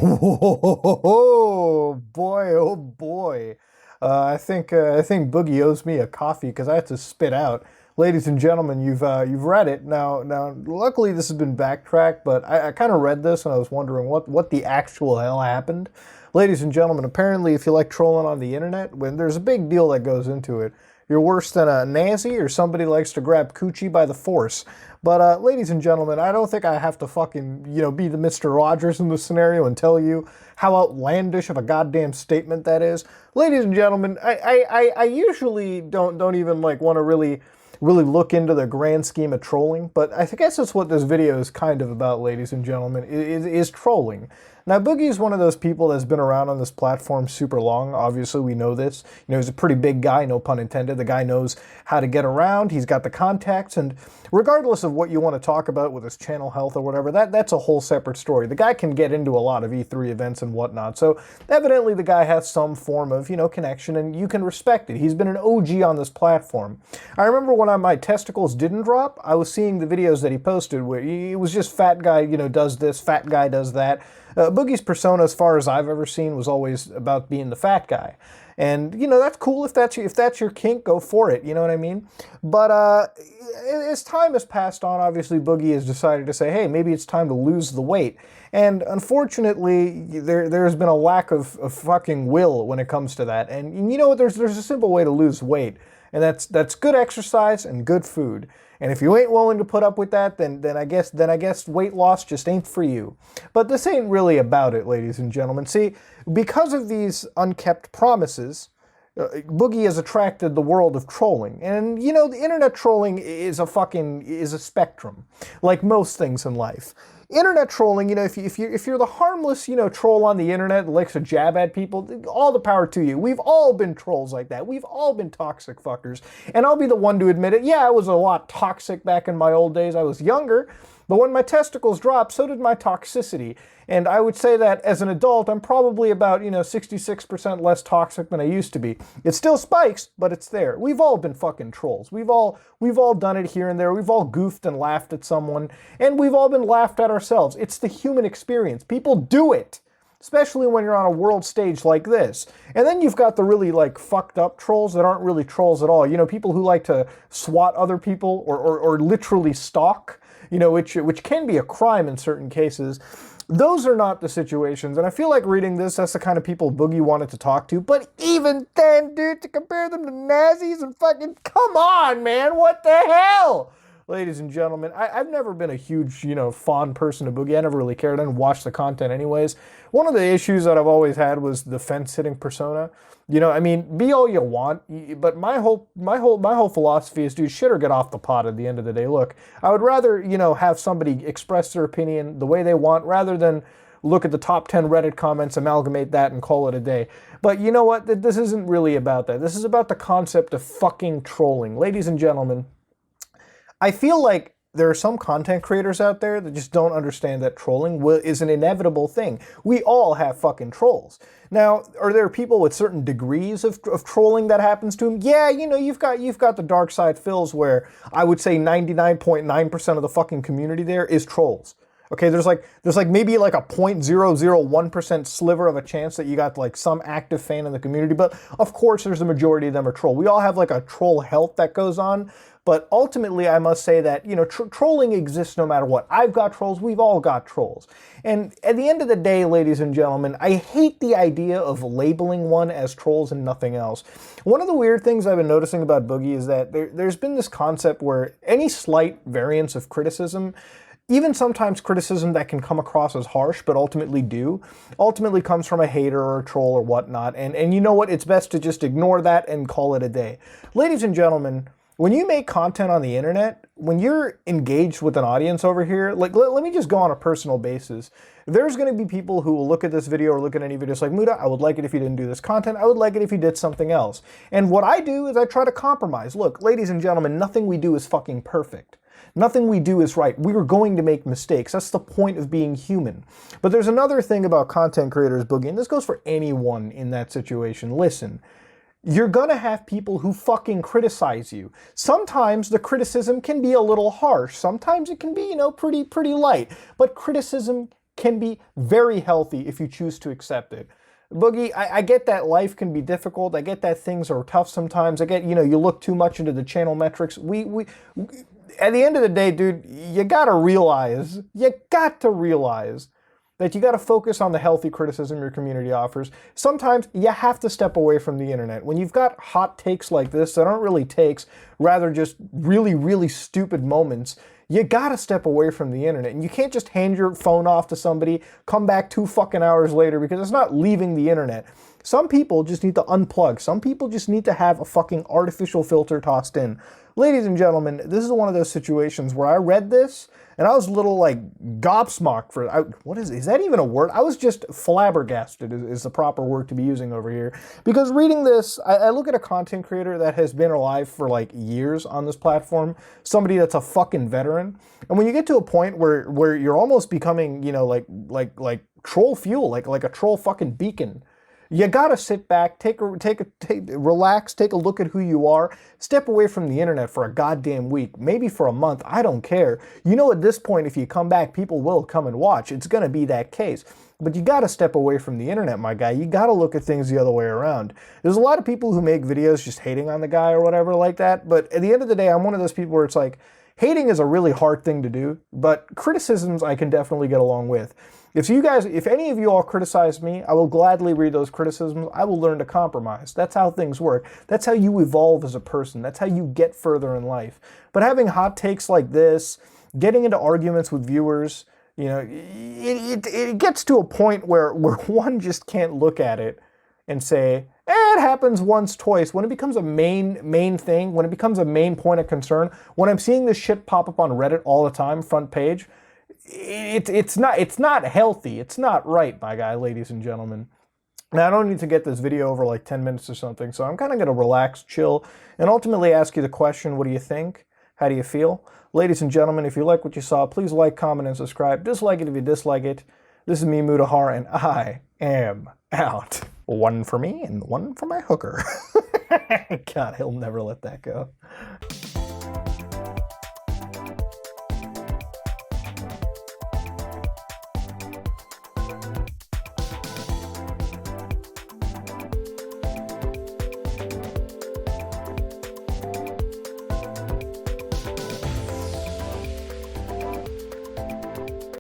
Oh boy, oh boy. I think Boogie owes me a coffee because I had to spit out. Ladies and gentlemen, you've read it now. Luckily, this has been backtracked, but I kind of read this and I was wondering what the actual hell happened. Ladies and gentlemen, apparently, if you like trolling on the internet, when there's a big deal that goes into it, you're worse than a Nazi or somebody likes to grab coochie by the force. But ladies and gentlemen, I don't think I have to fucking be the Mr. Rogers in this scenario and tell you how outlandish of a goddamn statement that is. Ladies and gentlemen, I usually don't even like want to really look into the grand scheme of trolling, but I guess that's what this video is kind of about, ladies and gentlemen, is trolling. Now, Boogie is one of those people that's been around on this platform super long. Obviously, we know this. He's a pretty big guy, no pun intended. The guy knows how to get around. He's got the contacts, and regardless of what you want to talk about with his channel health or whatever, that's a whole separate story. The guy can get into a lot of E3 events and whatnot, so evidently the guy has some form of, connection, and you can respect it. He's been an OG on this platform. I remember when my testicles didn't drop, I was seeing the videos that he posted where it was just fat guy, does this, fat guy does that. Boogie's persona, as far as I've ever seen, was always about being the fat guy. And, that's cool if that's your kink, go for it, you know what I mean? But as time has passed on, obviously Boogie has decided to say, hey, maybe it's time to lose the weight. And unfortunately, there's been a lack of fucking will when it comes to that. And you know what, there's a simple way to lose weight, and that's good exercise and good food. And if you ain't willing to put up with that, then I guess weight loss just ain't for you. But this ain't really about it, ladies and gentlemen. See, because of these unkept promises, Boogie has attracted the world of trolling. And the internet trolling is a spectrum, like most things in life. Internet trolling, if you're the harmless, troll on the internet that likes to jab at people, all the power to you. We've all been trolls like that. We've all been toxic fuckers. And I'll be the one to admit it. Yeah, I was a lot toxic back in my old days. I was younger. But when my testicles dropped, so did my toxicity. And I would say that as an adult, I'm probably about, 66% less toxic than I used to be. It still spikes, but it's there. We've all been fucking trolls. We've all done it here and there. We've all goofed and laughed at someone, and we've all been laughed at ourselves. It's the human experience. People do it, especially when you're on a world stage like this. And then you've got the really fucked up trolls that aren't really trolls at all. People who like to swat other people or literally stalk, which can be a crime in certain cases. Those are not the situations, and I feel like reading this, that's the kind of people Boogie wanted to talk to, but even then, dude, to compare them to Nazis and fucking, come on, man, what the hell? Ladies and gentlemen, I've never been a huge, fond person of Boogie. I never really cared. I didn't watch the content anyways. One of the issues that I've always had was the fence-sitting persona. Be all you want, but my whole philosophy is, dude, shit or get off the pot at the end of the day. Look, I would rather, have somebody express their opinion the way they want rather than look at the top 10 Reddit comments, amalgamate that, and call it a day. But you know what? This isn't really about that. This is about the concept of fucking trolling. Ladies and gentlemen, I feel like there are some content creators out there that just don't understand that trolling is an inevitable thing. We all have fucking trolls. Now, are there people with certain degrees of trolling that happens to them? Yeah, you've got the dark side fills where I would say 99.9% of the fucking community there is trolls. Okay, there's maybe a 0.001% sliver of a chance that you got some active fan in the community, but of course there's the majority of them are troll. We all have a troll health that goes on. But ultimately, I must say that, trolling exists no matter what. I've got trolls. We've all got trolls. And at the end of the day, ladies and gentlemen, I hate the idea of labeling one as trolls and nothing else. One of the weird things I've been noticing about Boogie is that there's been this concept where any slight variance of criticism, even sometimes criticism that can come across as harsh, but ultimately comes from a hater or a troll or whatnot. And you know what? It's best to just ignore that and call it a day. Ladies and gentlemen, when you make content on the internet, when you're engaged with an audience over here, let me just go on a personal basis. There's going to be people who will look at this video or look at any videos like, Muda, I would like it if you didn't do this content. I would like it if you did something else. And what I do is I try to compromise. Look, ladies and gentlemen, nothing we do is fucking perfect. Nothing we do is right. We are going to make mistakes. That's the point of being human. But there's another thing about content creators, Boogie, and this goes for anyone in that situation. Listen. You're gonna have people who fucking criticize you. Sometimes the criticism can be a little harsh. Sometimes it can be, pretty light. But criticism can be very healthy if you choose to accept it. Boogie, I get that life can be difficult. I get that things are tough sometimes. I get, you know, you look too much into the channel metrics. At the end of the day, dude, you got to realize that you got to focus on the healthy criticism your community offers. Sometimes you have to step away from the internet. When you've got hot takes like this that aren't really takes, rather just really, really stupid moments, you gotta step away from the internet. And you can't just hand your phone off to somebody, come back 2 fucking hours later, because it's not leaving the internet. Some people just need to unplug. Some people just need to have a fucking artificial filter tossed in. Ladies and gentlemen, this is one of those situations where I read this and I was a little like gobsmacked for what is that even a word? I was just flabbergasted is the proper word to be using over here. Because reading this, I look at a content creator that has been alive for like years on this platform, somebody that's a fucking veteran. And when you get to a point where you're almost becoming, you know, like troll fuel, like a troll fucking beacon, you gotta sit back, relax, take a look at who you are, step away from the internet for a goddamn week, maybe for a month, I don't care. You know, at this point, if you come back, people will come and watch. It's gonna be that case. But you gotta step away from the internet, my guy. You gotta look at things the other way around. There's a lot of people who make videos just hating on the guy or whatever like that, but at the end of the day, I'm one of those people where it's like, hating is a really hard thing to do, but criticisms I can definitely get along with. If any of you all criticize me, I will gladly read those criticisms. I will learn to compromise. That's how things work. That's how you evolve as a person. That's how you get further in life. But having hot takes like this, getting into arguments with viewers, you know, it gets to a point where one just can't look at it and say, it happens once, twice. When it becomes a main thing, when it becomes a main point of concern, when I'm seeing this shit pop up on Reddit all the time, front page, it's not healthy. It's not right, my guy, ladies and gentlemen. Now, I don't need to get this video over like 10 minutes or something, so I'm kind of going to relax, chill, and ultimately ask you the question, what do you think? How do you feel? Ladies and gentlemen, if you like what you saw, please like, comment, and subscribe. Dislike it if you dislike it. This is me, Mutahar, and I am out. One for me and one for my hooker. God, he'll never let that go.